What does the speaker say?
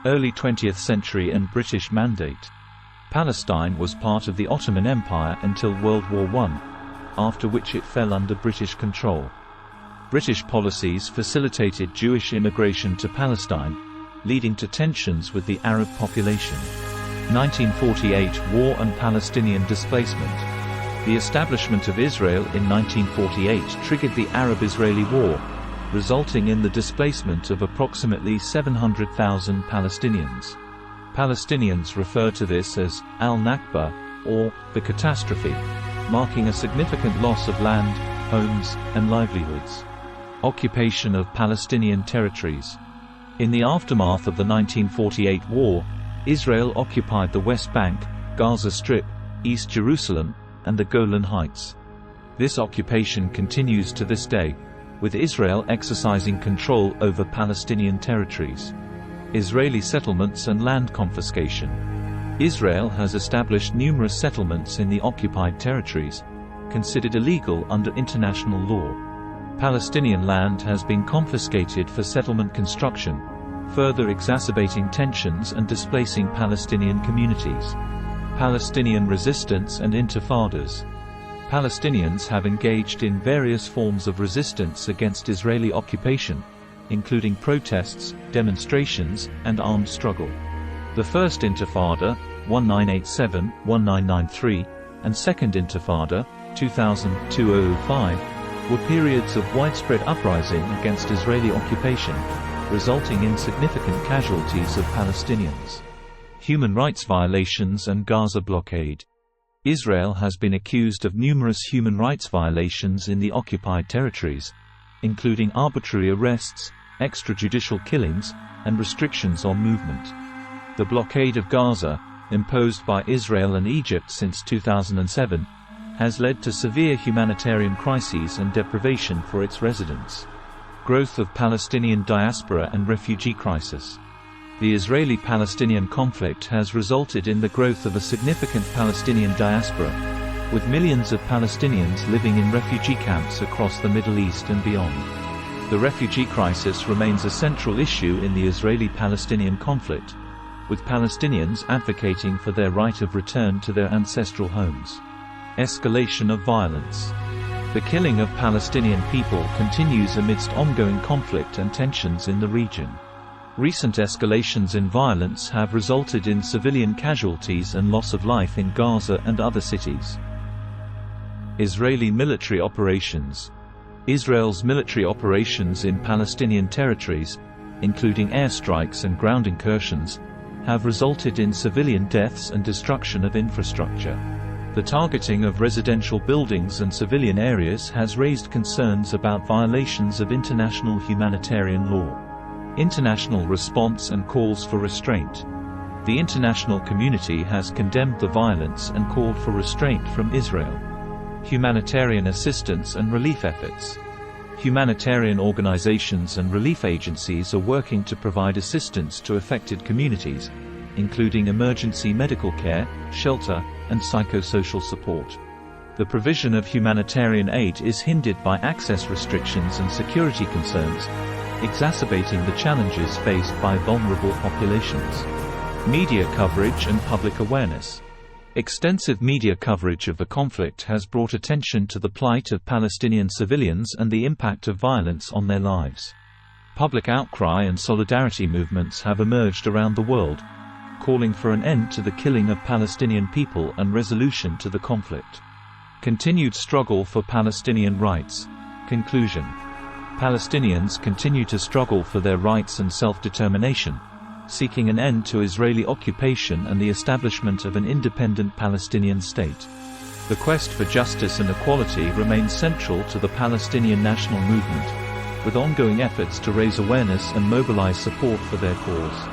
Early 20th century and British Mandate. Palestine was part of the Ottoman Empire until World War I, after which it fell under British control. British policies facilitated Jewish immigration to Palestine, leading to tensions with the Arab population. 1948 War and Palestinian displacement. The establishment of Israel in 1948 triggered the Arab-Israeli War, resulting in the displacement of approximately 700,000 Palestinians. Palestinians refer to this as al-Nakba, or the catastrophe, marking a significant loss of land, homes, and livelihoods. Occupation of Palestinian territories. In the aftermath of the 1948 war, Israel occupied the West Bank, Gaza Strip, East Jerusalem, and the Golan Heights. This occupation continues to this day, with Israel exercising control over Palestinian territories. Israeli settlements and land confiscation. Israel has established numerous settlements in the occupied territories, considered illegal under international law. Palestinian land has been confiscated for settlement construction, further exacerbating tensions and displacing Palestinian communities. Palestinian resistance and intifadas. Palestinians have engaged in various forms of resistance against Israeli occupation, including protests, demonstrations, and armed struggle. The First Intifada, 1987-1993, and Second Intifada, 2000-2005, were periods of widespread uprising against Israeli occupation, resulting in significant casualties of Palestinians. Human rights violations and Gaza blockade. Israel has been accused of numerous human rights violations in the occupied territories, including arbitrary arrests, extrajudicial killings, and restrictions on movement. The blockade of Gaza, imposed by Israel and Egypt since 2007, has led to severe humanitarian crises and deprivation for its residents. Growth of Palestinian diaspora and refugee crisis. The Israeli-Palestinian conflict has resulted in the growth of a significant Palestinian diaspora, with millions of Palestinians living in refugee camps across the Middle East and beyond. The refugee crisis remains a central issue in the Israeli-Palestinian conflict, with Palestinians advocating for their right of return to their ancestral homes. Escalation of violence. The killing of Palestinian people continues amidst ongoing conflict and tensions in the region. Recent escalations in violence have resulted in civilian casualties and loss of life in Gaza and other cities. Israeli military operations. Israel's military operations in Palestinian territories, including airstrikes and ground incursions, have resulted in civilian deaths and destruction of infrastructure. The targeting of residential buildings and civilian areas has raised concerns about violations of international humanitarian law. International response and calls for restraint. The international community has condemned the violence and called for restraint from Israel. Humanitarian assistance and relief efforts. Humanitarian organizations and relief agencies are working to provide assistance to affected communities, including emergency medical care, shelter, and psychosocial support. The provision of humanitarian aid is hindered by access restrictions and security concerns, exacerbating the challenges faced by vulnerable populations. Media coverage and public awareness. Extensive media coverage of the conflict has brought attention to the plight of Palestinian civilians and the impact of violence on their lives. Public outcry and solidarity movements have emerged around the world, calling for an end to the killing of Palestinian people and resolution to the conflict. Continued struggle for Palestinian rights. Conclusion. Palestinians continue to struggle for their rights and self-determination, seeking an end to Israeli occupation and the establishment of an independent Palestinian state. The quest for justice and equality remains central to the Palestinian national movement, with ongoing efforts to raise awareness and mobilize support for their cause.